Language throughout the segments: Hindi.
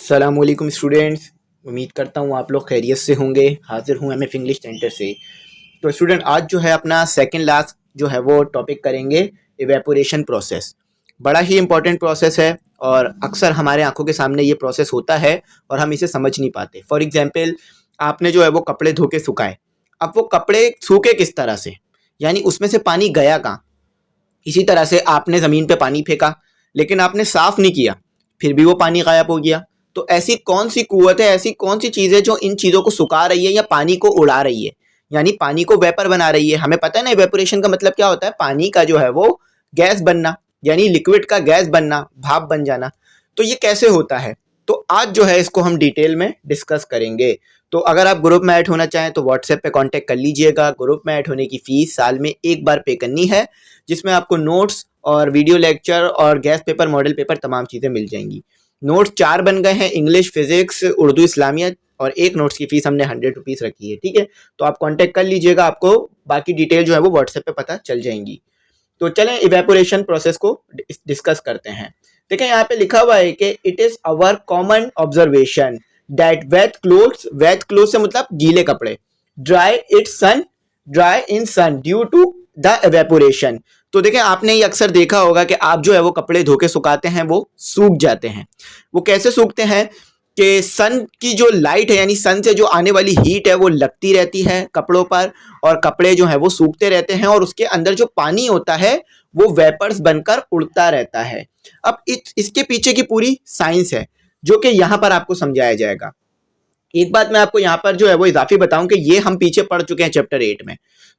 अस्सलामुअलैकुम स्टूडेंट्स। उम्मीद करता हूँ आप लोग खैरियत से होंगे। हाजिर हूँ एमएफ इंग्लिश सेंटर से। तो स्टूडेंट आज जो है अपना सेकंड लास्ट जो है वो टॉपिक करेंगे इवेपोरेशन प्रोसेस। बड़ा ही इंपॉर्टेंट प्रोसेस है और अक्सर हमारे आंखों के सामने ये प्रोसेस होता है और हम इसे समझ नहीं पाते। फॉर एग्जाम्पल आपने जो है वो कपड़े धो के सुखाए। अब वो कपड़े सूखे किस तरह से, यानी उसमें से पानी गया कहाँ। इसी तरह से आपने ज़मीन पे पानी फेंका लेकिन आपने साफ़ नहीं किया, फिर भी वो पानी गायब हो गया। तो ऐसी कौन सी कुव्वत है, ऐसी कौन सी चीज़ है जो इन चीज़ों को सुखा रही है या पानी को उड़ा रही है, यानी पानी को वेपर बना रही है। हमें पता है ना इवेपोरेशन का मतलब क्या होता है, पानी का जो है वो गैस बनना, यानी लिक्विड का गैस बनना, भाप बन जाना। तो ये कैसे होता है, तो आज जो है इसको हम डिटेल में डिस्कस करेंगे। तो अगर आप ग्रुप में ऐड होना चाहें तो व्हाट्सएप पे कांटेक्ट कर लीजिएगा। ग्रुप में ऐड होने की फ़ीस साल में एक बार पे करनी है, जिसमें आपको नोट्स और वीडियो लेक्चर और गैस पेपर, मॉडल पेपर, तमाम चीज़ें मिल जाएंगी। नोट्स 4 बन गए हैं, इंग्लिश, फिजिक्स, उर्दू, इस्लामियत, और एक नोट्स की फ़ीस हमने 100 रुपीज़ रखी है। ठीक है, तो आप कांटेक्ट कर लीजिएगा, आपको बाकी डिटेल जो है वो व्हाट्सएप पे पता चल जाएंगी। तो चलें इवेपोरेशन प्रोसेस को डिस्कस करते हैं। देखें यहाँ पे लिखा हुआ है कि it is our common observation that wet clothes से मतलब गीले कपड़े, dry in sun due to the evaporation. तो देखें आपने ये अक्सर देखा होगा कि आप जो है वो कपड़े धो के सुखाते हैं वो सूख जाते हैं। वो कैसे सूखते हैं कि सन की जो लाइट है, यानी सन से जो आने वाली हीट है वो लगती रहती है कपड़ों पर, और कपड़े जो है वो सूखते रहते हैं, और उसके अंदर जो पानी होता है वो वेपर्स बनकर उड़ता रहता है। अब इसके पीछे की पूरी साइंस है जो कि यहाँ पर आपको समझाया जाएगा। एक बात मैं आपको यहाँ पर जो है वो इजाफी बताऊं कि ये हम पीछे पढ़ चुके हैं चैप्टर 8 में।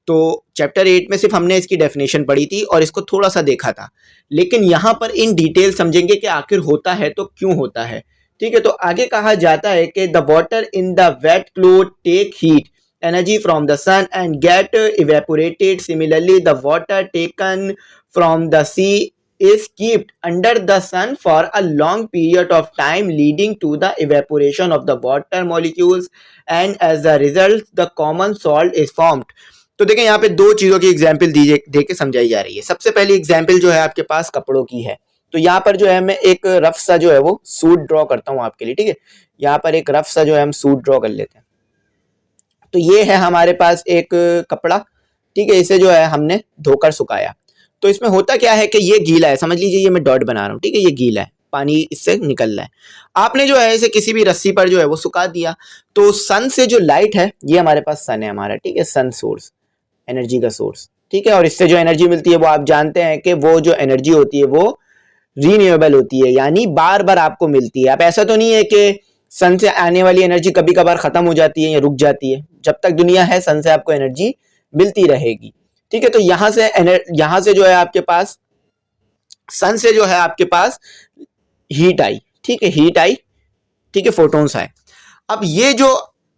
तो चैप्टर 8 में सिर्फ हमने इसकी डेफिनेशन पढ़ी थी और इसको थोड़ा सा देखा था, लेकिन यहाँ पर इन डिटेल समझेंगे कि आखिर होता है तो क्यों होता है। ठीक है, तो आगे कहा जाता है कि the water in the wet cloth take heat energy from the sun and get evaporated. Similarly the water taken from the sea is kept under the sun for a long period of time, leading to the evaporation of the water molecules, and as a result the common salt is formed। तो देखें यहाँ पे दो चीज़ों की एग्जाम्पल दे के समझाई जा रही है। सबसे पहली एग्जाम्पल जो है आपके पास कपड़ों की है। तो यहाँ पर जो है मैं एक रफ सा जो है वो सूट ड्रॉ करता हूँ आपके लिए। ठीक है, यहाँ पर एक रफ सा जो है हम सूट ड्रॉ कर लेते हैं। तो ये है हमारे पास एक कपड़ा। ठीक है, इसे जो है हमने धोकर सुखाया। तो इसमें होता क्या है कि ये गीला है, समझ लीजिए ये मैं डॉट बना रहा हूँ। ठीक है, ये गीला है, पानी इससे निकल रहा है। आपने जो है इसे किसी भी रस्सी पर जो है वो सुखा दिया। तो सन से जो लाइट है, ये हमारे पास सन है हमारा। ठीक है, सन सोर्स, एनर्जी का सोर्स। ठीक है, और इससे जो एनर्जी मिलती है वो आप जानते हैं कि वो जो एनर्जी होती है वो रीन्यूएबल होती है, यानी बार बार आपको मिलती है। अब ऐसा तो नहीं है कि सन से आने वाली एनर्जी कभी कभार खत्म हो जाती है या रुक जाती है। जब तक दुनिया है सन से आपको एनर्जी मिलती रहेगी। ठीक है, तो यहाँ से जो है आपके पास सन से जो है आपके पास हीट आई। ठीक है, हीट आई। ठीक है, फोटोन्स आए। अब ये जो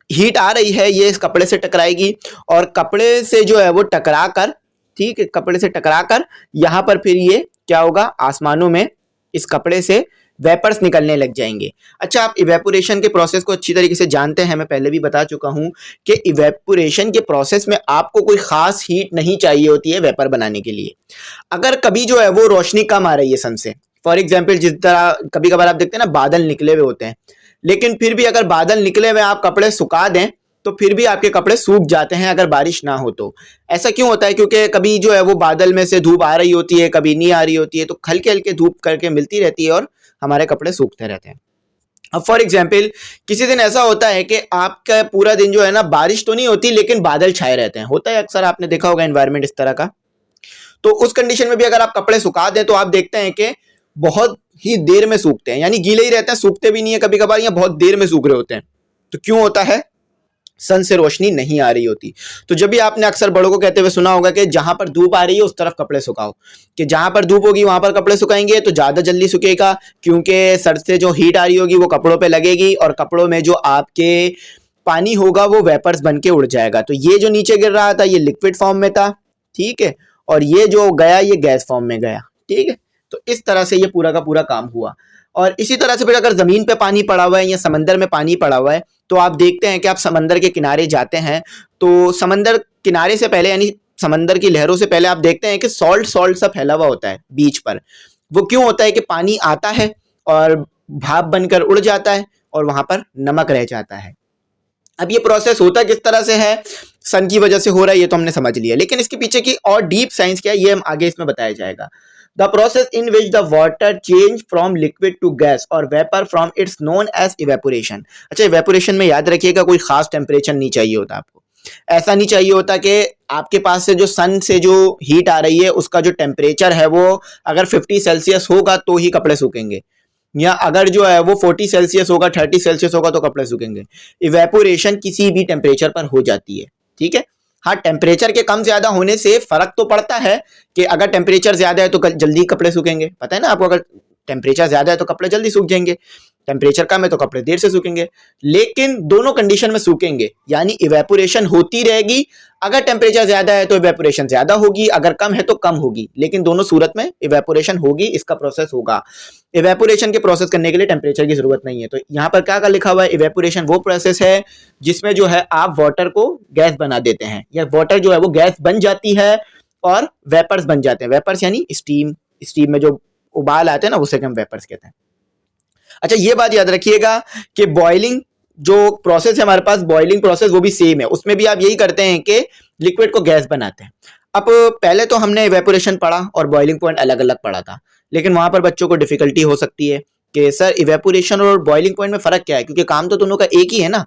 हीट आ रही है ये इस कपड़े से टकराएगी, और कपड़े से जो है वो टकरा कर, ठीक है, कपड़े से टकरा कर यहाँ पर फिर ये क्या होगा, आसमानों में इस कपड़े से वेपर्स निकलने लग जाएंगे। अच्छा, आप इवेपोरेशन के प्रोसेस को अच्छी तरीके से जानते हैं। मैं पहले भी बता चुका हूं कि इवेपोरेशन के प्रोसेस में आपको कोई खास हीट नहीं चाहिए होती है वेपर बनाने के लिए। अगर कभी जो है वो रोशनी कम आ रही है सन से, फॉर एग्जाम्पल जिस तरह कभी कभार आप देखते हैं ना बादल निकले हुए होते हैं, लेकिन फिर भी अगर बादल निकले हुए आप कपड़े सुखा दें तो फिर भी आपके कपड़े सूख जाते हैं अगर बारिश ना हो तो। ऐसा क्यों होता है, क्योंकि कभी जो है वो बादल में से धूप आ रही होती है, कभी नहीं आ रही होती है, तो हल्के हल्के धूप करके मिलती रहती है और हमारे कपड़े सूखते रहते हैं। अब फॉर एग्जाम्पल किसी दिन ऐसा होता है कि आपका पूरा दिन जो है ना बारिश तो नहीं होती लेकिन बादल छाए रहते हैं, होता है अक्सर, आपने देखा होगा एनवायरनमेंट इस तरह का। तो उस कंडीशन में भी अगर आप कपड़े सुखा दें तो आप देखते हैं कि बहुत ही देर में सूखते हैं, यानी गीले ही रहते हैं, सूखते भी नहीं है कभी कभार, या बहुत देर में सूख रहे होते हैं। तो क्यों होता है, सन से रोशनी नहीं आ रही होती। तो जब भी आपने अक्सर बड़ों को कहते हुए सुना होगा कि जहां पर धूप आ रही है उस तरफ कपड़े सुखाओ, कि जहां पर धूप होगी वहां पर कपड़े सुखाएंगे तो ज्यादा जल्दी सूखेगा, क्योंकि सर से जो हीट आ रही होगी वो कपड़ों पे लगेगी और कपड़ों में जो आपके पानी होगा वो वेपर्स बन के उड़ जाएगा। तो ये जो नीचे गिर रहा था ये लिक्विड फॉर्म में था, ठीक है, और ये जो गया ये गैस फॉर्म में गया। ठीक है, तो इस तरह से ये पूरा का पूरा काम हुआ। और इसी तरह से फिर अगर जमीन पे पानी पड़ा हुआ है या समंदर में पानी पड़ा हुआ है तो आप देखते हैं कि आप समंदर के किनारे जाते हैं तो समंदर किनारे से पहले, यानी समंदर की लहरों से पहले, आप देखते हैं कि सॉल्ट सा फैला हुआ होता है बीच पर। वो क्यों होता है कि पानी आता है और भाप बनकर उड़ जाता है और वहां पर नमक रह जाता है। अब ये प्रोसेस होता किस तरह से है, सन की वजह से हो रहा है, ये तो हमने समझ लिया, लेकिन इसके पीछे की और डीप साइंस क्या है ये हम आगे इसमें बताया जाएगा। The process in which the water change from liquid to gas और vapour from its known as evaporation. अच्छा, इवेपोरेशन में याद रखिएगा कोई खास टेम्परेचर नहीं चाहिए होता आपको। ऐसा नहीं चाहिए होता कि आपके पास से जो सन से जो हीट आ रही है उसका जो टेम्परेचर है वो अगर 50 सेल्सियस होगा तो ही कपड़े सूखेंगे, या अगर जो है वो 40 सेल्सियस होगा, 30 सेल्सियस होगा तो कपड़े सूखेंगे। इवेपोरेशन किसी भी टेम्परेचर पर हो जाती है, ठीक है। हाँ, टेम्परेचर के कम ज्यादा होने से फर्क तो पड़ता है कि अगर टेम्परेचर ज्यादा है तो जल्दी कपड़े सूखेंगे, पता है ना आपको, अगर टेम्परेचर ज्यादा है तो कपड़े जल्दी सूख जाएंगे, टेम्परेचर कम है तो कपड़े देर से सूखेंगे, लेकिन दोनों कंडीशन में सूखेंगे, यानी इवेपोरेशन होती रहेगी। अगर टेम्परेचर ज्यादा है तो इवेपोरेशन ज्यादा होगी, अगर कम है तो कम होगी, लेकिन दोनों सूरत में इवेपोरेशन होगी, इसका प्रोसेस होगा। इवेपोरेशन के प्रोसेस करने के लिए टेम्परेचर की जरूरत नहीं है। तो यहाँ पर क्या लिखा हुआ है, इवेपोरेशन वो प्रोसेस है जिसमें जो है आप वाटर को गैस बना देते हैं, या वाटर जो है वो गैस बन जाती है और वेपर्स बन जाते हैं। वेपर्स यानी स्टीम, स्टीम में जो उबाल आते हैं ना उसे हम वेपर्स कहते हैं। अच्छा, ये बात याद रखिएगा कि बॉइलिंग जो प्रोसेस है हमारे पास, बॉइलिंग प्रोसेस वो भी सेम है, उसमें भी आप यही करते हैं कि लिक्विड को गैस बनाते हैं। अब पहले तो हमने इवेपोरेशन पढ़ा और बॉइलिंग पॉइंट अलग अलग पढ़ा था, लेकिन वहां पर बच्चों को डिफिकल्टी हो सकती है कि सर इवेपोरेशन और बॉइलिंग पॉइंट में फर्क क्या है, क्योंकि काम तो दोनों का एक ही है ना,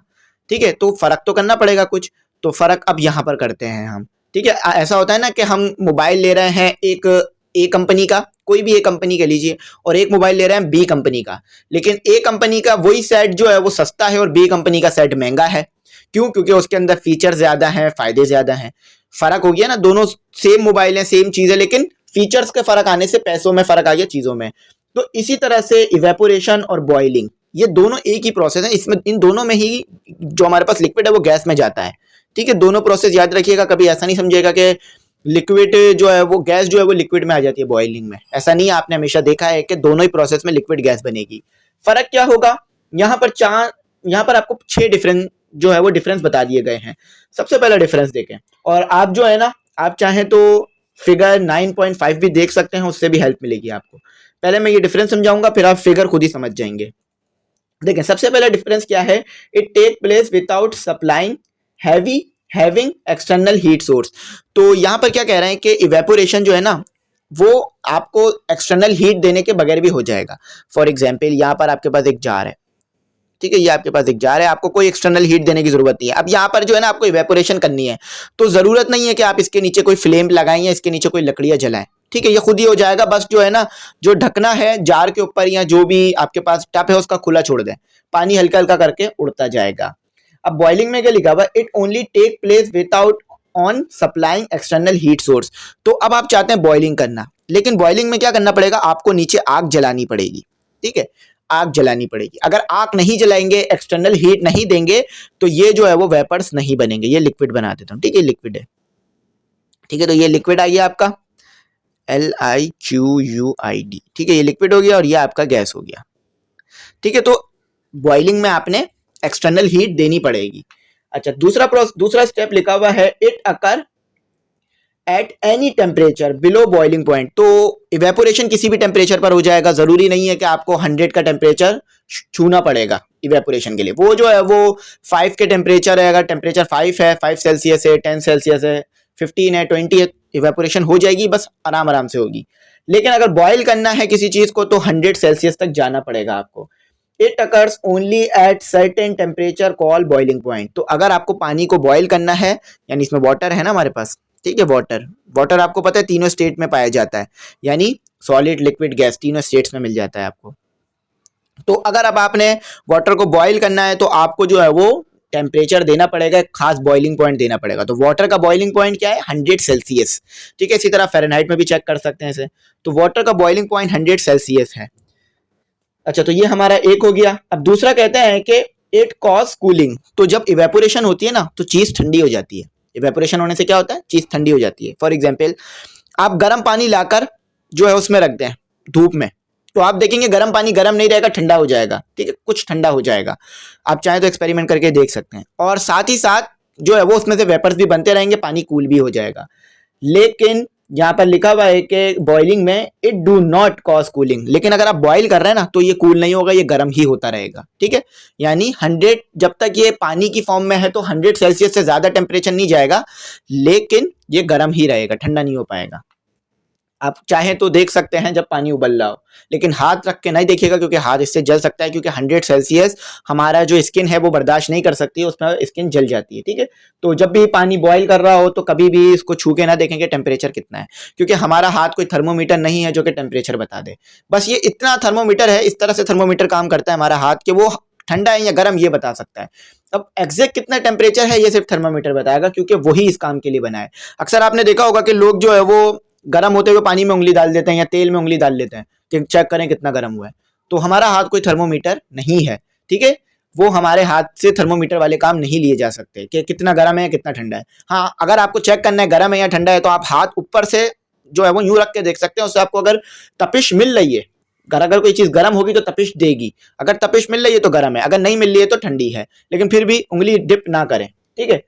ठीक है, तो फर्क तो करना पड़ेगा कुछ, तो फर्क अब यहाँ पर करते हैं हम, ठीक है। ऐसा होता है ना कि हम मोबाइल ले रहे हैं एक ए कंपनी का, कोई भी एक कंपनी का लीजिए, और एक मोबाइल ले रहे हैं बी कंपनी का, लेकिन ए कंपनी का वही सेट जो है वो सस्ता है और बी कंपनी का सेट महंगा है। क्यों? क्योंकि उसके अंदर फीचर ज्यादा हैं, फायदे ज्यादा हैं। फर्क हो गया ना, दोनों सेम मोबाइल है, सेम चीज है, लेकिन फीचर्स के फर्क आने से पैसों में फर्क आ गया, चीजों में। तो इसी तरह से इवेपोरेशन और बॉइलिंग ये दोनों एक ही प्रोसेस है, इसमें इन दोनों में ही जो हमारे पास लिक्विड है वो गैस में जाता है, ठीक है। दोनों प्रोसेस याद रखिएगा, कभी ऐसा नहीं समझिएगा कि लिक्विड जो है वो गैस जो है वो लिक्विड में आ जाती है बॉइलिंग में, ऐसा नहीं है। आपने हमेशा देखा है कि दोनों ही प्रोसेस में लिक्विड गैस बनेगी। फर्क क्या होगा, यहाँ पर आपको 6 डिफरेंस जो है वो डिफरेंस बता दिए गए हैं। सबसे पहला डिफरेंस देखें, और आप जो है ना, आप चाहें तो फिगर 9.5 भी देख सकते हैं, उससे भी हेल्प मिलेगी आपको। पहले मैं ये डिफरेंस समझाऊंगा, फिर आप फिगर खुद ही समझ जाएंगे। देखें, सबसे पहला डिफरेंस क्या है, it take place without supplying having external heat source. तो यहाँ पर क्या कह रहे हैं कि इवेपोरेशन जो है ना वो आपको एक्सटर्नल हीट देने के बगैर भी हो जाएगा। फॉर एग्जाम्पल, यहाँ पर आपके पास एक जार है, ठीक है, ये आपके पास एक जार है, आपको कोई एक्सटर्नल हीट देने की जरूरत नहीं है। अब यहाँ पर जो है ना आपको इवेपोरेशन करनी है, तो जरूरत नहीं है कि आप इसके नीचे कोई फ्लेम लगाएं या इसके नीचे कोई लकड़ियां जलाएं, ठीक है, ये खुद ही हो जाएगा। बस जो है ना, जो ढकना है जार के ऊपर या जो भी आपके पास टप है उसका खुला छोड़ दें, पानी हल्का हल्का करके उड़ता जाएगा। अब बॉइलिंग में क्या लिखा हुआ, it only take place without on supplying external heat source. तो अब आप चाहते हैं बॉइलिंग करना, लेकिन बॉइलिंग में क्या करना पड़ेगा, आपको नीचे आग जलानी पड़ेगी, ठीक है, आग जलानी पड़ेगी। अगर आग नहीं जलाएंगे, एक्सटर्नल हीट नहीं देंगे, तो ये जो है वो वेपर्स नहीं बनेंगे, ये लिक्विड बना देता हूँ, ठीक है, लिक्विड है, ठीक है। तो ये लिक्विड आ गया आपका LIQUID, ठीक है, ये लिक्विड हो गया और ये आपका गैस हो गया, ठीक है। तो बॉइलिंग में आपने एक्सटर्नल हीट देनी पड़ेगी। अच्छा, दूसरा स्टेप लिखा हुआ है, it occur at any temperature below boiling point. तो इवेपोरेशन किसी भी टेम्परेचर पर हो जाएगा, जरूरी नहीं है कि आपको 100 का टेम्परेचर छूना पड़ेगा इवेपोरेशन के लिए। वो जो है वो 5 के टेम्परेचर है, अगर टेम्परेचर 5 है, 5 सेल्सियस है, 10 सेल्सियस है, 15 है, 20 है, इवेपोरेशन हो जाएगी, बस आराम आराम से होगी। लेकिन अगर बॉयल करना है किसी चीज को तो 100 सेल्सियस तक जाना पड़ेगा आपको। It occurs only at certain temperature call boiling point. तो अगर आपको पानी को बॉयल करना है, यानी इसमें वाटर है ना हमारे पास, ठीक है, वाटर आपको पता है तीनों स्टेट में पाया जाता है, यानी सॉलिड, लिक्विड, गैस, तीनों स्टेट्स में मिल जाता है आपको। तो अगर अब आपने वाटर को बॉयल करना है तो आपको जो है वो टेम्परेचर देना पड़ेगा, एक खास बॉइलिंग पॉइंट देना पड़ेगा। तो वाटर का बॉइलिंग पॉइंट क्या है, 100 सेल्सियस, ठीक है। इसी तरह फ़ारेनहाइट में भी चेक कर सकते हैं इसे। तो वाटर का बॉइलिंग पॉइंट 100 सेल्सियस है। अच्छा, तो ये हमारा एक हो गया। अब दूसरा कहते हैं कि इट कॉज कूलिंग। तो जब इवेपोरेशन होती है ना तो चीज ठंडी हो जाती है। इवेपोरेशन होने से क्या होता है, चीज ठंडी हो जाती है। फॉर एग्जाम्पल, आप गर्म पानी लाकर जो है उसमें रख दें धूप में, तो आप देखेंगे गर्म पानी गर्म नहीं रहेगा, ठंडा हो जाएगा, ठीक है, कुछ ठंडा हो जाएगा। आप चाहें तो एक्सपेरिमेंट करके देख सकते हैं। और साथ ही साथ जो है वो उसमें से वेपर्स भी बनते रहेंगे, पानी कूल भी हो जाएगा। लेकिन यहाँ पर लिखा हुआ है कि बॉइलिंग में it do not cause cooling, लेकिन अगर आप बॉईल कर रहे हैं ना तो ये कूल नहीं होगा, ये गर्म ही होता रहेगा, ठीक है। यानी 100 जब तक ये पानी की फॉर्म में है तो 100 सेल्सियस से ज्यादा टेम्परेचर नहीं जाएगा, लेकिन ये गर्म ही रहेगा, ठंडा नहीं हो पाएगा। आप चाहें तो देख सकते हैं जब पानी उबल रहा हो, लेकिन हाथ रख के नहीं देखिएगा क्योंकि हाथ इससे जल सकता है, क्योंकि 100 सेल्सियस हमारा जो स्किन है वो बर्दाश्त नहीं कर सकती है, उसमें स्किन जल जाती है, ठीक है। तो जब भी पानी बॉईल कर रहा हो तो कभी भी इसको छू के ना देखेंगे टेम्परेचर कितना है, क्योंकि हमारा हाथ कोई थर्मोमीटर नहीं है जो कि टेम्परेचर बता दे। बस ये इतना थर्मोमीटर है, इस तरह से थर्मोमीटर काम करता है हमारा हाथ, के वो ठंडा है या गर्म ये बता सकता है। अब एग्जैक्ट कितना टेम्परेचर है ये सिर्फ थर्मामीटर बताएगा, क्योंकि वही इस काम के लिए बना है। अक्सर आपने देखा होगा कि लोग जो है वो गर्म होते हुए पानी में उंगली डाल देते हैं या तेल में उंगली डाल लेते हैं कि चेक करें कितना गर्म हुआ है। तो हमारा हाथ कोई थर्मोमीटर नहीं है, ठीक है। वो हमारे हाथ से थर्मोमीटर वाले काम नहीं लिए जा सकते कि कितना गर्म है या कितना ठंडा है। हाँ, अगर आपको चेक करना है गर्म है या ठंडा है तो आप हाथ ऊपर से जो है वो यूं रख के देख सकते हैं, उससे आपको अगर तपिश मिल रही है, अगर कोई चीज गर्म होगी तो तपिश देगी, अगर तपिश मिल रही है तो गर्म है, अगर नहीं मिल रही है तो ठंडी है। लेकिन फिर भी उंगली डिप ना करें, ठीक है,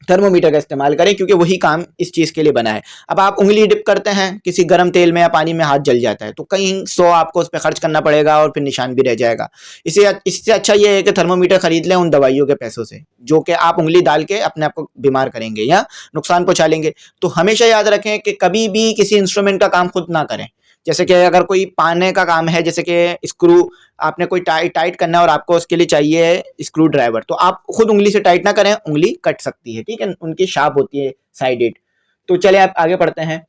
थर्मोमीटर का इस्तेमाल करें, क्योंकि वही काम इस चीज के लिए बना है। अब आप उंगली डिप करते हैं किसी गर्म तेल में या पानी में, हाथ जल जाता है तो कहीं 100 आपको उस पर खर्च करना पड़ेगा और फिर निशान भी रह जाएगा। इससे अच्छा ये है कि थर्मोमीटर खरीद लें उन दवाइयों के पैसों से, जो कि आप उंगली डाल के अपने आप को बीमार करेंगे या नुकसान पहुंचा लेंगे। तो हमेशा याद रखें कि कभी भी किसी इंस्ट्रूमेंट का काम खुद ना करें। जैसे कि अगर कोई पाने का काम है, जैसे कि स्क्रू आपने कोई टाइट करना है और आपको उसके लिए चाहिए स्क्रू ड्राइवर, तो आप खुद उंगली से टाइट ना करें, उंगली कट सकती है, ठीक है, उनकी शार्प होती है साइडेड। तो चले आप आगे पढ़ते हैं।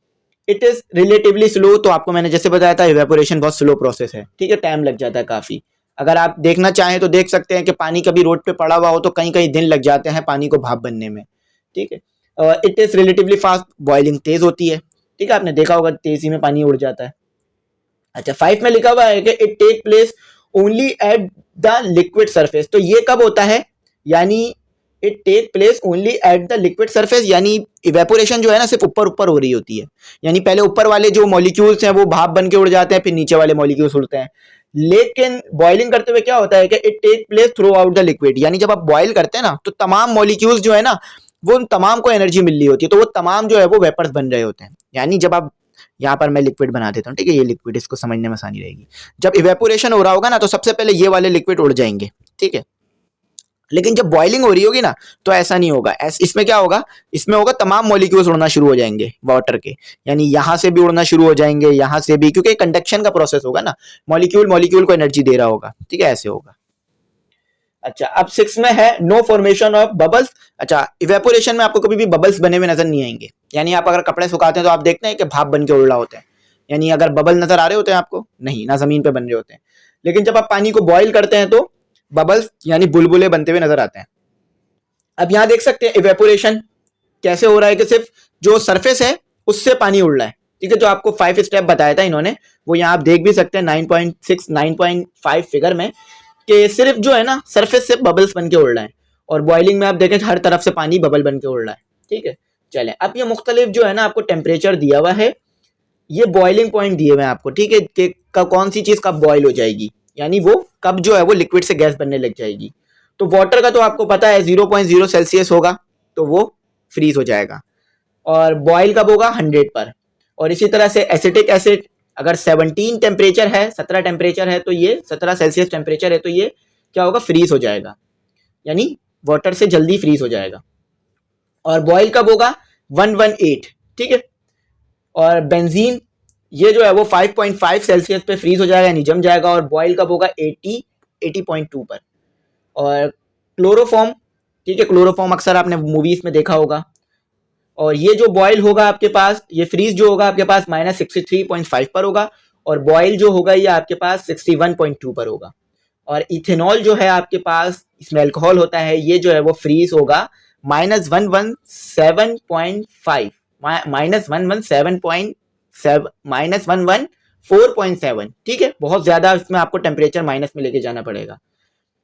इट इज रिलेटिवली स्लो, तो आपको मैंने जैसे बताया था इवेपोरेशन बहुत स्लो प्रोसेस है, ठीक है, टाइम लग जाता है काफी। अगर आप देखना चाहें तो देख सकते हैं कि पानी कभी रोड पे पड़ा हुआ हो तो कई कई दिन लग जाते हैं पानी को भाप बनने में, ठीक है। It is relatively fast, boiling तेज होती है, ठीक है, आपने देखा होगा तेजी में पानी उड़ जाता है। अच्छा, 5 में लिखा हुआ है कि it take place only at the liquid surface, तो ये कब होता है, यानी it take place only at the liquid surface, यानी इवेपोरेशन जो है ना सिर्फ ऊपर ऊपर हो रही होती है, यानी पहले ऊपर वाले जो मॉलिक्यूल्स हैं वो भाप बन के उड़ जाते हैं, फिर नीचे वाले मॉलिक्यूल्स उड़ते हैं। लेकिन बॉइलिंग करते हुए क्या होता है कि it take place throughout the liquid, यानी जब आप बॉइल करते हैं ना तो तमाम मॉलिक्यूल्स जो है ना वो उन तमाम को एनर्जी मिल रही होती है, तो वो तमाम जो है वो वेपर्स बन रहे होते हैं। यानी जब आप, यहाँ पर मैं लिक्विड बना देता हूँ, ठीक है, ये लिक्विड, इसको समझने में आसानी रहेगी। जब इवेपोरेशन हो रहा होगा ना तो सबसे पहले ये वाले लिक्विड उड़ जाएंगे, ठीक है। लेकिन जब बॉइलिंग हो रही होगी ना तो ऐसा नहीं होगा, इसमें क्या होगा, इसमें होगा तमाम मॉलिक्यूल्स उड़ना शुरू हो जाएंगे वाटर के, यानी यहाँ से भी उड़ना शुरू हो जाएंगे, यहाँ से भी, क्योंकि कंडक्शन का प्रोसेस होगा ना, मॉलिक्यूल मॉलिक्यूल को एनर्जी दे रहा होगा, ठीक है, ऐसे होगा। अच्छा, अब 6 में है नो फॉर्मेशन ऑफ बबल्स। अच्छा, इवेपोरेशन में आपको कभी भी बबल्स बने हुए नजर नहीं आएंगे, यानी आप अगर कपड़े सुखाते हैं तो आप देखते हैं कि भाप बन के उड़ रहा होता है, यानी अगर बबल नजर आ रहे होते हैं आपको, नहीं ना, जमीन पे बन रहे होते हैं। लेकिन जब आप पानी को बॉईल करते हैं तो बबल्स यानी बुलबुले बनते हुए नजर आते हैं। अब यहां देख सकते हैं इवेपोरेशन कैसे हो रहा है कि सिर्फ जो सरफेस है उससे पानी उड़ रहा है, ठीक है, जो आपको 5 स्टेप बताया था इन्होंने, वो यहाँ आप देख भी सकते हैं 9.6 9.5 फिगर में, कि सिर्फ जो है ना सरफेस से बबल्स बन के उड़ रहा है, और बॉइलिंग में आप देखें हर तरफ से पानी बबल बन के उड़ रहा है, ठीक है। चलें, अब ये मुख्तलिफ जो है ना आपको टेम्परेचर दिया हुआ है, ये बॉइलिंग पॉइंट दिए हुए हैं आपको, ठीक है, कि कौन सी चीज कब बॉयल हो जाएगी, यानी वो कब जो है वो लिक्विड से गैस बनने लग जाएगी। तो वाटर का तो आपको पता है 0.0 सेल्सियस होगा तो वो फ्रीज हो जाएगा, और बॉयल कब होगा 100 पर। और इसी तरह से एसिटिक एसिड अगर 17 टेम्परेचर है, 17 टेम्परेचर है तो ये 17 सेल्सियस टेम्परेचर है तो ये क्या होगा, फ्रीज हो जाएगा, यानी वाटर से जल्दी फ्रीज हो जाएगा। और बॉयल कब होगा 118, ठीक है। और बेंजीन ये जो है वो 5.5 सेल्सियस पे फ्रीज हो जाएगा, यानी जम जाएगा, और बॉयल कब होगा 80.2 पर। और क्लोरोफॉर्म, ठीक है, क्लोरोफॉर्म अक्सर आपने मूवीज में देखा होगा, और ये जो बॉयल होगा आपके पास, ये फ्रीज जो होगा आपके पास -63.5 पर होगा, और बॉयल जो होगा ये आपके पास 61.2 पर होगा। और इथेनॉल जो है आपके पास, इसमें अल्कोहल होता है, ये जो है वो फ्रीज होगा -117.5 -117.7 ठीक है, बहुत ज्यादा इसमें आपको टेम्परेचर माइनस में लेके जाना पड़ेगा।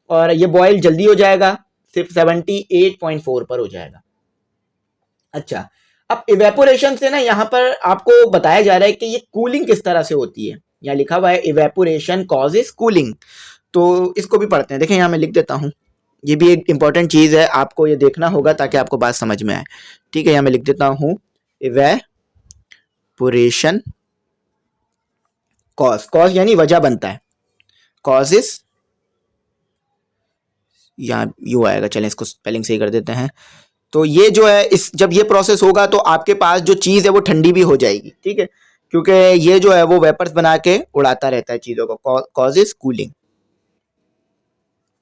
और ये बॉयल जल्दी हो जाएगा, सिर्फ 78.4 पर हो जाएगा। अच्छा, अब इवेपोरेशन से ना यहाँ पर आपको बताया जा रहा है कि ये कूलिंग किस तरह से होती है। यहाँ लिखा हुआ है इवेपोरेशन कॉजेस कूलिंग, तो इसको भी पढ़ते हैं। देखें यहाँ मैं लिख देता हूँ, ये भी एक इंपॉर्टेंट चीज है, आपको ये देखना होगा ताकि आपको बात समझ में आए, ठीक है। यहाँ मैं लिख देता हूँ इवेपोरेशन कॉज, कॉज यानी वजह बनता है, कॉजेस यहाँ यू आएगा, चलें इसको स्पेलिंग सही कर देते हैं। तो ये जो है इस जब ये प्रोसेस होगा तो आपके पास जो चीज है वो ठंडी भी हो जाएगी, ठीक है, क्योंकि ये जो है वो वेपर्स बना के उड़ाता रहता है चीजों को, कॉजेस कूलिंग।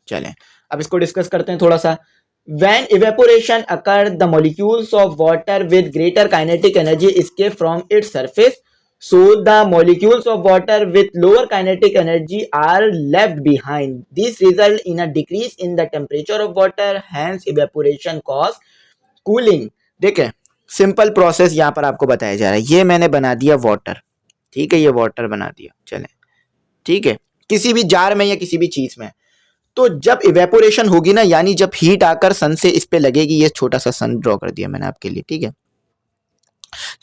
चलें अब इसको डिस्कस करते हैं थोड़ा सा। When evaporation occurs, the molecules of water with greater kinetic energy escape from its surface. So the molecules of water with lower kinetic energy are left behind. This results in a decrease in the temperature of water. Hence, evaporation cause cooling. देखें सिंपल प्रोसेस यहाँ पर आपको बताया जा रहा है। ये मैंने बना दिया वाटर, ठीक है, ये वाटर बना दिया, चलें, ठीक है, किसी भी जार में या किसी भी चीज में। तो जब इवेपोरेशन होगी ना, यानी जब हीट आकर सन से इस पे लगेगी, ये छोटा सा सन ड्रॉ कर दिया मैंने आपके लिए, ठीक है,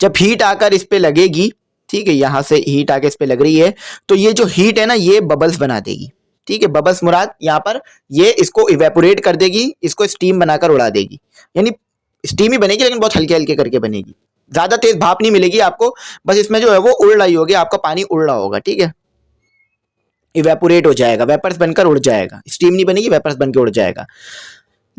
जब हीट आकर इस पे लगेगी, ठीक है, यहां से हीट आकर इस पे लग रही है, तो ये जो हीट है ना ये बबल्स बना देगी, ठीक है, बबल्स मुराद यहाँ पर ये इसको इवेपोरेट कर देगी, इसको स्टीम बनाकर उड़ा देगी, यानी स्टीम ही बनेगी लेकिन बहुत हल्के हल्के करके बनेगी, ज्यादा तेज भाप नहीं मिलेगी आपको, बस इसमें जो है वो उड़ रही होगी, आपका पानी उड़ रहा होगा, ठीक है, इवेपोरेट हो जाएगा, वेपर्स बनकर उड़ जाएगा, स्टीम नहीं बनेगी, वेपर्स बनकर उड़ जाएगा।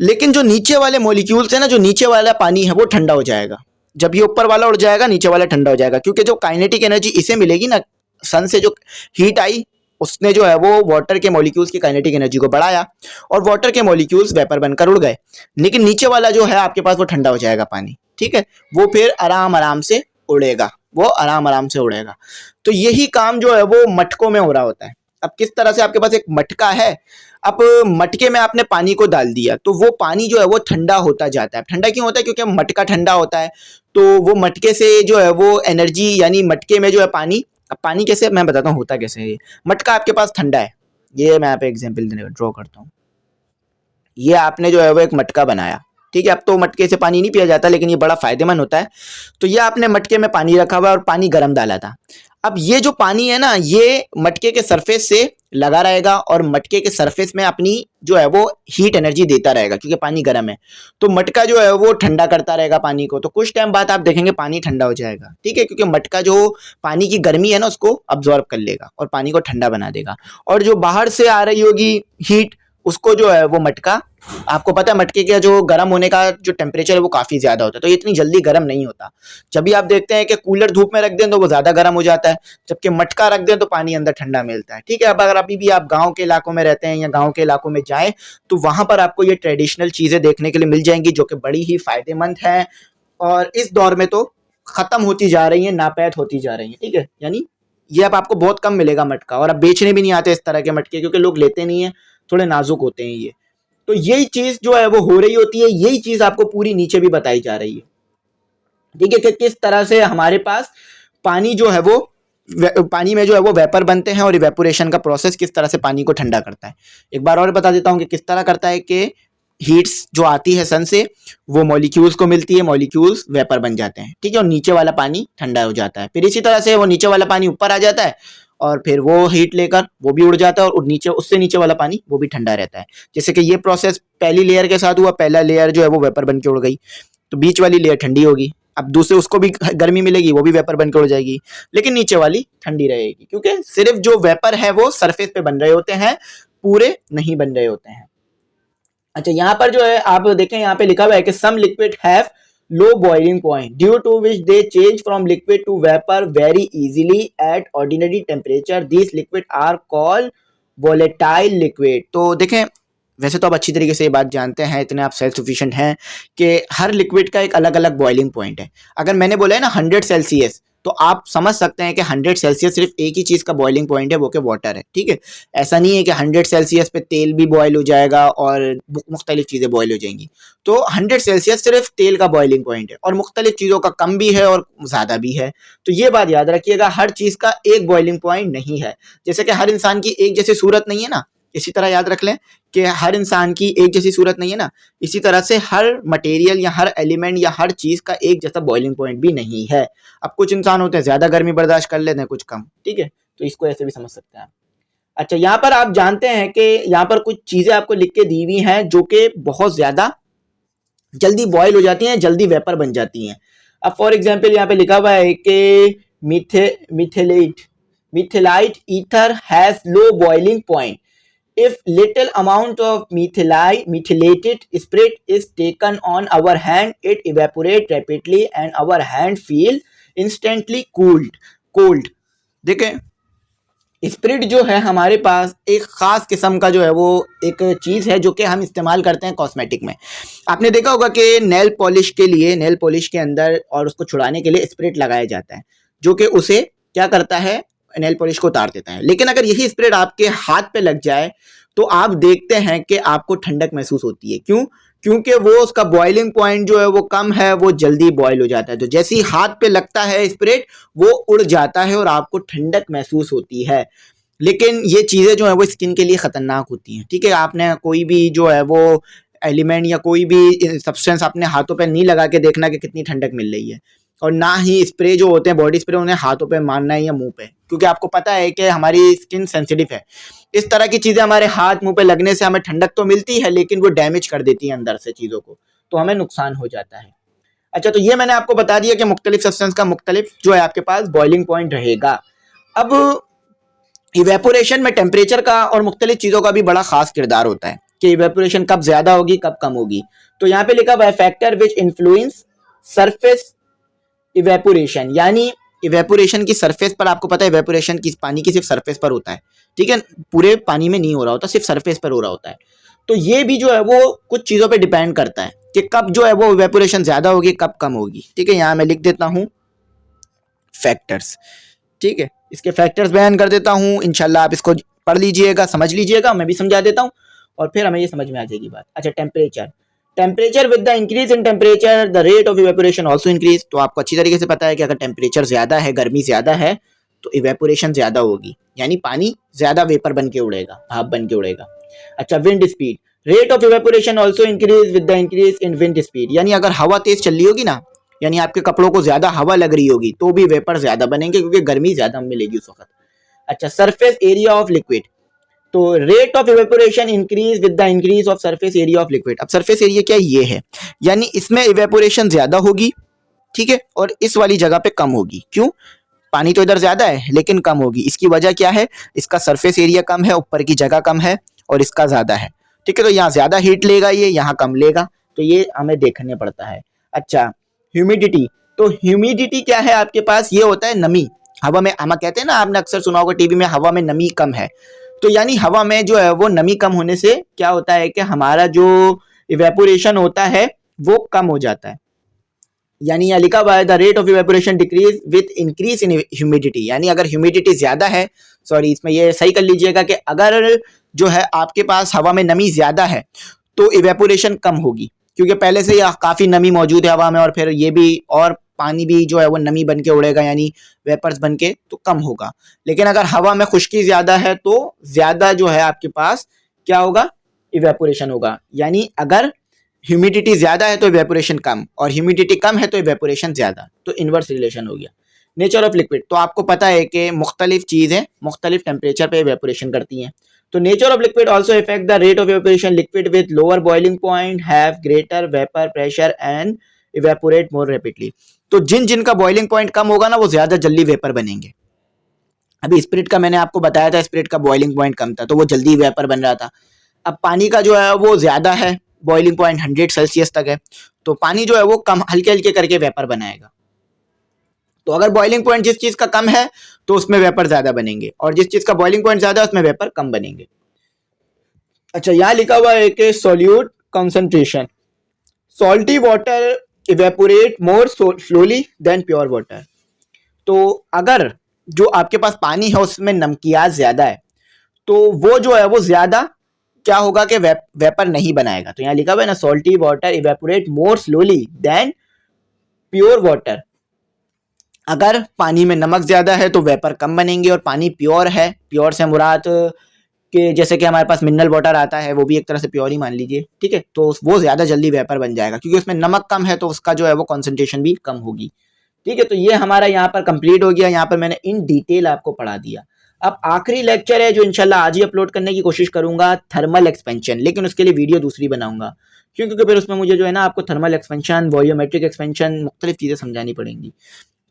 लेकिन जो नीचे वाले मॉलिक्यूल्स है ना, जो नीचे वाला पानी है वो ठंडा हो जाएगा, जब ये ऊपर वाला उड़ जाएगा नीचे वाला ठंडा हो जाएगा, क्योंकि जो काइनेटिक एनर्जी इसे मिलेगी ना, सन से जो हीट आई उसने जो है वो वाटर के मॉलिक्यूल्स की काइनेटिक एनर्जी को बढ़ाया और वाटर के मॉलिक्यूल्स वेपर बनकर उड़ गए, लेकिन नीचे वाला जो है आपके पास वो ठंडा हो जाएगा पानी, ठीक है, वो फिर आराम आराम से उड़ेगा, वो आराम आराम से उड़ेगा। तो यही काम जो है वो मटकों में हो रहा होता है। अब किस तरह से, आपके पास एक मटका है, अब मटके में आपने पानी को डाल दिया तो वो पानी जो है वो ठंडा होता जाता है। ठंडा क्यों होता है? क्योंकि मटका ठंडा होता है, तो वो मटके से जो है वो एनर्जी, यानी मटके में जो है पानी, अब पानी कैसे, मैं बताता हूँ होता कैसे है। ये मटका आपके पास ठंडा है, ये मैं यहाँ पे एग्जाम्पल देने ड्रॉ करता हूँ। ये आपने जो है वो एक मटका बनाया, ठीक है, अब तो मटके से पानी नहीं पिया जाता लेकिन ये बड़ा फायदेमंद होता है। तो ये आपने मटके में पानी रखा हुआ और पानी गर्म डाला था। अब ये जो पानी है ना, ये मटके के सरफेस से लगा रहेगा और मटके के सरफेस में अपनी जो है वो हीट एनर्जी देता रहेगा, क्योंकि पानी गर्म है, तो मटका जो है वो ठंडा करता रहेगा पानी को। तो कुछ टाइम बाद आप देखेंगे पानी ठंडा हो जाएगा, ठीक है, क्योंकि मटका जो पानी की गर्मी है ना उसको अब्जॉर्ब कर लेगा और पानी को ठंडा बना देगा। और जो बाहर से आ रही होगी हीट, उसको जो है वो मटका, आपको पता है मटके का जो गर्म होने का जो टेम्परेचर है वो काफी ज्यादा होता है, तो ये इतनी जल्दी गर्म नहीं होता। जब भी आप देखते हैं कि कूलर धूप में रख दें तो वो ज्यादा गर्म हो जाता है, जबकि मटका रख दें तो पानी अंदर ठंडा मिलता है, ठीक है। अब अगर अभी भी आप गांव के इलाकों में रहते हैं या गांव के इलाकों में जाएं तो वहां पर आपको ये ट्रेडिशनल चीजें देखने के लिए मिल जाएंगी जो कि बड़ी ही फायदेमंद है और इस दौर में तो खत्म होती जा रही है, नापैद होती जा रही है, ठीक है। यानी ये अब आपको बहुत कम मिलेगा मटका, और अब बेचने भी नहीं आते इस तरह के मटके, क्योंकि लोग लेते नहीं है, थोड़े नाजुक होते हैं ये। तो यही चीज जो है वो हो रही होती है, यही चीज आपको पूरी नीचे भी बताई जा रही है, ठीक है, कि किस तरह से हमारे पास पानी जो है वो, पानी में जो है वो वेपर बनते हैं और इवेपोरेशन का प्रोसेस किस तरह से पानी को ठंडा करता है। एक बार और बता देता हूं कि किस तरह करता है कि हीट्स जो आती है सन से वो मॉलिक्यूल्स को मिलती है, मॉलिक्यूल्स वेपर बन जाते हैं, ठीक है, और नीचे वाला पानी ठंडा हो जाता है। फिर इसी तरह से वो नीचे वाला पानी ऊपर आ जाता है और फिर वो हीट लेकर वो भी उड़ जाता है और नीचे, उससे नीचे वाला पानी वो भी ठंडा रहता है। जैसे कि ये प्रोसेस पहली लेयर के साथ हुआ, पहला लेयर जो है वो वेपर बन के उड़ गई, तो बीच वाली लेयर ठंडी होगी, अब दूसरे उसको भी गर्मी मिलेगी, वो भी वेपर बन के उड़ जाएगी, लेकिन नीचे वाली ठंडी रहेगी, क्योंकि सिर्फ जो वेपर है वो सरफेस पे बन रहे होते हैं, पूरे नहीं बन रहे होते हैं। अच्छा, यहाँ पर जो है आप देखें, यहाँ पे लिखा हुआ है कि some liquid have low boiling point due to which they change from liquid to vapor very easily at ordinary temperature. These liquid are called volatile liquid. तो देखें, वैसे तो आप अच्छी तरीके से ये बात जानते हैं, इतने आप सेल्फ सफिशिएंट हैं कि हर लिक्विड का एक अलग अलग बॉइलिंग पॉइंट है। अगर मैंने बोला है ना 100 सेल्सियस, तो आप समझ सकते हैं कि 100 सेल्सियस सिर्फ एक ही चीज़ का बॉइलिंग पॉइंट है, वो कि वाटर है, ठीक है। ऐसा नहीं है कि 100 सेल्सियस पे तेल भी बॉयल हो जाएगा और मुख्तलिफ चीज़ें बॉयल हो जाएंगी। तो 100 सेल्सियस सिर्फ तेल का बॉइलिंग पॉइंट है और मुख्तलिफ चीज़ों का कम भी है और ज़्यादा भी है। तो ये बात याद रखिएगा, हर चीज़ का एक बॉइलिंग पॉइंट नहीं है। जैसे कि हर इंसान की एक जैसी सूरत नहीं है ना, इसी तरह याद रख लें कि हर इंसान की एक जैसी सूरत नहीं है ना, इसी तरह से हर मटेरियल या हर एलिमेंट या हर चीज़ का एक जैसा बॉइलिंग पॉइंट भी नहीं है। अब कुछ इंसान होते हैं ज़्यादा गर्मी बर्दाश्त कर लेते हैं, कुछ कम, ठीक है, तो इसको ऐसे भी समझ सकते हैं आप। अच्छा, यहाँ पर आप जानते हैं कि यहाँ पर कुछ चीज़ें आपको लिख के दी हुई हैं जो कि बहुत ज़्यादा जल्दी बॉयल हो जाती हैं, जल्दी वेपर बन जाती हैं। अब फॉर एग्जाम्पल यहाँ पे लिखा हुआ है कि Methylite ether has low boiling point. If little amount of methylated spirit is taken on our hand, it evaporates rapidly and our hand feel instantly cold. देखें, स्पिरिट जो है हमारे पास एक ख़ास किस्म का जो है वो एक चीज़ है जो कि हम इस्तेमाल करते हैं कॉस्मेटिक में। आपने देखा होगा कि नेल पॉलिश के अंदर और उसको छुड़ाने के लिए स्पिरिट लगाया जाता है, जो कि उसे क्या करता है, नेल पॉलिश को उतार देता है। लेकिन अगर यही स्पिरिट आपके हाथ पे लग जाए तो आप देखते हैं कि आपको ठंडक महसूस होती है। क्यों? क्योंकि वो उसका बॉइलिंग पॉइंट जो है वो कम है, वो जल्दी बॉयल हो जाता है। तो जैसे ही हाथ पे लगता है स्पिरिट, वो उड़ जाता है और आपको ठंडक महसूस होती है। लेकिन ये चीज़ें जो है वो स्किन के लिए ख़तरनाक होती हैं। ठीक है, आपने कोई भी जो है वो एलिमेंट या कोई भी सब्सटेंस अपने हाथों पे नहीं लगा के देखना कि कितनी ठंडक मिल रही है, और ना ही स्प्रे जो होते हैं बॉडी स्प्रे उन्हें हाथों पे मारना है या मुंह पे, क्योंकि आपको पता है कि हमारी स्किन सेंसिटिव है। इस तरह की चीज़ें हमारे हाथ मुंह पे लगने से हमें ठंडक तो मिलती है, लेकिन वो डैमेज कर देती है अंदर से चीज़ों को, तो हमें नुकसान हो जाता है। अच्छा, तो ये मैंने आपको बता दिया कि मुख्तलिफ सब्सटेंस का मुख्तलिफ जो है आपके पास बॉइलिंग पॉइंट रहेगा। अब इवेपोरेशन में टेम्परेचर का और मुख्तलिफ चीज़ों का भी बड़ा खास किरदार होता है कि इवेपोरेशन कब ज़्यादा होगी कब कम होगी। तो यहाँ पे लिखा हुआ है factor which influence surface evaporation, यानी इवेपोरेशन की सरफेस पर, आपको पता है इवेपोरेशन की पानी की सिर्फ सरफेस पर होता है। ठीक है, पूरे पानी में नहीं हो रहा होता, सिर्फ सरफेस पर हो रहा होता है। तो ये भी जो है वो कुछ चीज़ों पे डिपेंड करता है कि कब जो है वो इवेपोरेशन ज़्यादा होगी कब कम होगी। ठीक है, यहाँ मैं लिख देता हूँ फैक्टर्स। ठीक है, इसके फैक्टर्स बयान कर देता हूँ, इंशाल्लाह आप इसको पढ़ लीजिएगा, समझ लीजिएगा, मैं भी समझा देता हूँ और फिर हमें ये समझ में आ जाएगी बात। अच्छा, temperature with the increase in temperature the rate of evaporation also increase. तो आपको अच्छी तरीके से पता है कि अगर टेम्परेचर ज़्यादा है, गर्मी ज़्यादा है, तो इवेपोरेशन ज़्यादा होगी, यानी पानी ज़्यादा वेपर बन के उड़ेगा, भाप बन के उड़ेगा। अच्छा, wind speed, rate of evaporation also increase with the increase in wind speed, यानी अगर हवा तेज चल रही होगी ना, यानी आपके कपड़ों को ज्यादा हवा लग रही होगी तो भी वेपर ज्यादा बनेंगे, क्योंकि गर्मी ज्यादा मिलेगी उस वक्त। अच्छा, सरफेस एरिया ऑफ लिक्विड, तो rate of evaporation increase with the increase of surface area of liquid. अब सरफेस एरिया क्या ये है, यानी इसमें इवेपोरेशन ज्यादा होगी, ठीक है, और इस वाली जगह पे कम होगी। क्यों? पानी तो इधर ज्यादा है लेकिन कम होगी। इसकी वजह क्या है? इसका सरफेस एरिया कम है, ऊपर की जगह कम है और इसका ज्यादा है। ठीक है, तो यहाँ ज्यादा हीट लेगा ये, यहाँ कम लेगा, तो ये हमें देखने पड़ता है। अच्छा, ह्यूमिडिटी, तो ह्यूमिडिटी क्या है आपके पास? ये होता है नमी। हवा में, हम कहते हैं ना, आपने अक्सर सुना होगा टीवी में, हवा में नमी कम है। तो यानी हवा में जो है वो नमी कम होने से क्या होता है कि हमारा जो इवेपोरेशन होता है वो कम हो जाता है। यानी यहाँ लिखा हुआ है the rate of evaporation decrease with increase in humidity, यानी अगर ह्यूमिडिटी ज्यादा है, सॉरी इसमें ये सही कर लीजिएगा कि अगर जो है आपके पास हवा में नमी ज्यादा है तो इवेपोरेशन कम होगी, क्योंकि पहले से ही काफी नमी मौजूद है हवा में, और फिर ये भी और पानी भी जो है वो नमी बन के उड़ेगा, यानी वेपर्स बन के, तो कम होगा। लेकिन अगर हवा में खुश्की ज्यादा है तो ज्यादा जो है आपके पास क्या होगा? इवेपोरेशन होगा। यानी अगर ह्यूमिडिटी ज्यादा है तो इवेपोरेशन कम, और ह्यूमिडिटी कम है तो इवेपोरेशन ज्यादा, तो इनवर्स रिलेशन हो गया। नेचर ऑफ लिक्विड, तो आपको पता है कि मुख्तलिफ चीजें मुख्तलिफ टेम्परेचर पे इवेपोरेशन करती हैं। तो nature of liquid also effect the rate of evaporation. Liquid with lower boiling point have greater vapour pressure and evaporate more rapidly. तो जिन जिन का बॉइलिंग पॉइंट कम होगा ना, वो ज्यादा जल्दी वेपर बनेंगे। अभी स्पिरिट का मैंने आपको बताया था, स्पिरिट का बॉइलिंग पॉइंट कम था तो वो जल्दी वेपर बन रहा था। अब पानी का जो है वो ज्यादा है, बॉइलिंग पॉइंट 100 सेल्सियस तक है, तो पानी जो है वो कम हल्के हल्के करके वेपर बनाएगा। तो अगर बॉइलिंग पॉइंट जिस चीज का कम है तो उसमें वेपर ज्यादा बनेंगे, और जिस चीज का बॉइलिंग पॉइंट ज्यादा है उसमें वेपर कम बनेंगे। अच्छा, यहाँ लिखा हुआ है कि solute concentration, salty water evaporate more slowly than pure water. तो अगर जो आपके पास पानी है उसमें नमकियात ज्यादा है तो वो जो है वो ज्यादा क्या होगा कि वेपर नहीं बनाएगा। तो यहाँ लिखा हुआ है ना, salty water evaporate more slowly than pure water. अगर पानी में नमक ज्यादा है तो वेपर कम बनेंगे, और पानी प्योर है, प्योर से मुराद कि जैसे कि हमारे पास मिनरल वाटर आता है, वो भी एक तरह से प्योर ही मान लीजिए, ठीक है, तो वो ज्यादा जल्दी वेपर बन जाएगा, क्योंकि उसमें नमक कम है तो उसका जो है वो कॉन्सेंट्रेशन भी कम होगी। ठीक है, तो ये हमारा यहाँ पर कंप्लीट हो गया। यहाँ पर मैंने इन डिटेल आपको पढ़ा दिया। अब आखिरी लेक्चर है जो इंशाल्लाह आज ही अपलोड करने की कोशिश करूंगा, थर्मल एक्सपेंशन, लेकिन उसके लिए वीडियो दूसरी बनाऊंगा, क्योंकि फिर उसमें मुझे जो है ना आपको थर्मल एक्सपेंशन, वॉल्यूमेट्रिक एक्सपेंशन, मुख्तलिफ चीज़ें समझानी पड़ेंगी।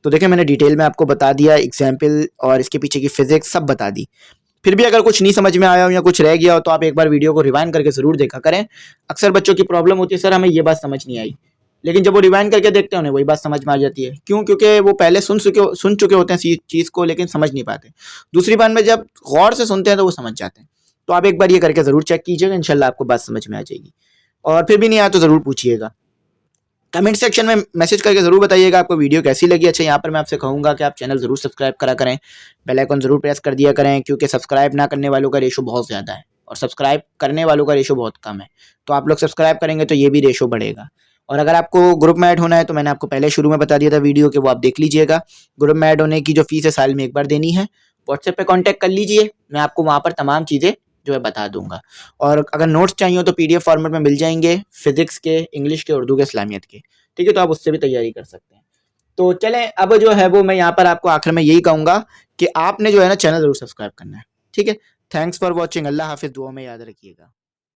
तो देखिए मैंने डिटेल में आपको बता दिया, एग्जाम्पल और इसके पीछे की फिजिक्स सब बता दी। फिर भी अगर कुछ नहीं समझ में आया हो या कुछ रह गया हो तो आप एक बार वीडियो को रिवाइंड करके ज़रूर देखा करें। अक्सर बच्चों की प्रॉब्लम होती है, सर हमें ये बात समझ नहीं आई, लेकिन जब वो रिवाइंड करके देखते हैं उन्हें वही बात समझ में आ जाती है। क्यों? क्योंकि वो पहले सुन चुके होते हैं चीज़ को, लेकिन समझ नहीं पाते। दूसरी बार में जब गौर से सुनते हैं तो वो समझ जाते हैं। तो आप एक बार ये करके ज़रूर चेक कीजिएगा, इंशाल्लाह आपको बात समझ में आ जाएगी। और फिर भी नहीं आया तो ज़रूर पूछिएगा। कमेंट सेक्शन में मैसेज करके ज़रूर बताइएगा आपको वीडियो कैसी लगी। अच्छा, यहाँ पर मैं आपसे कहूँगा कि आप चैनल ज़रूर सब्सक्राइब करा करें, बेल आइकन ज़रूर प्रेस कर दिया करें, क्योंकि सब्सक्राइब ना करने वालों का रेशो बहुत ज़्यादा है और सब्सक्राइब करने वालों का रेशो बहुत कम है। तो आप लोग सब्सक्राइब करेंगे तो ये भी रेशो बढ़ेगा। और अगर आपको ग्रुप में ऐड होना है तो मैंने आपको पहले शुरू में बता दिया था वीडियो के, वो आप देख लीजिएगा। ग्रुप में ऐड होने की जो फीस है साल में एक बार देनी है। व्हाट्सएप पे कांटेक्ट कर लीजिए, मैं आपको वहाँ पर तमाम चीज़ें जो है बता दूंगा। और अगर नोट्स चाहिए हो तो पीडीएफ फॉर्मेट में मिल जाएंगे, फिजिक्स के, इंग्लिश के, उर्दू के, इस्लामियत के। ठीक है, तो आप उससे भी तैयारी कर सकते हैं। तो चलें, अब जो है वो मैं यहाँ पर आपको आखिर में यही कहूँगा कि आपने जो है ना चैनल ज़रूर सब्सक्राइब करना है। ठीक है, थैंक्स फॉर वॉचिंग। अल्लाह हाफिज़, दुआ में याद रखिएगा।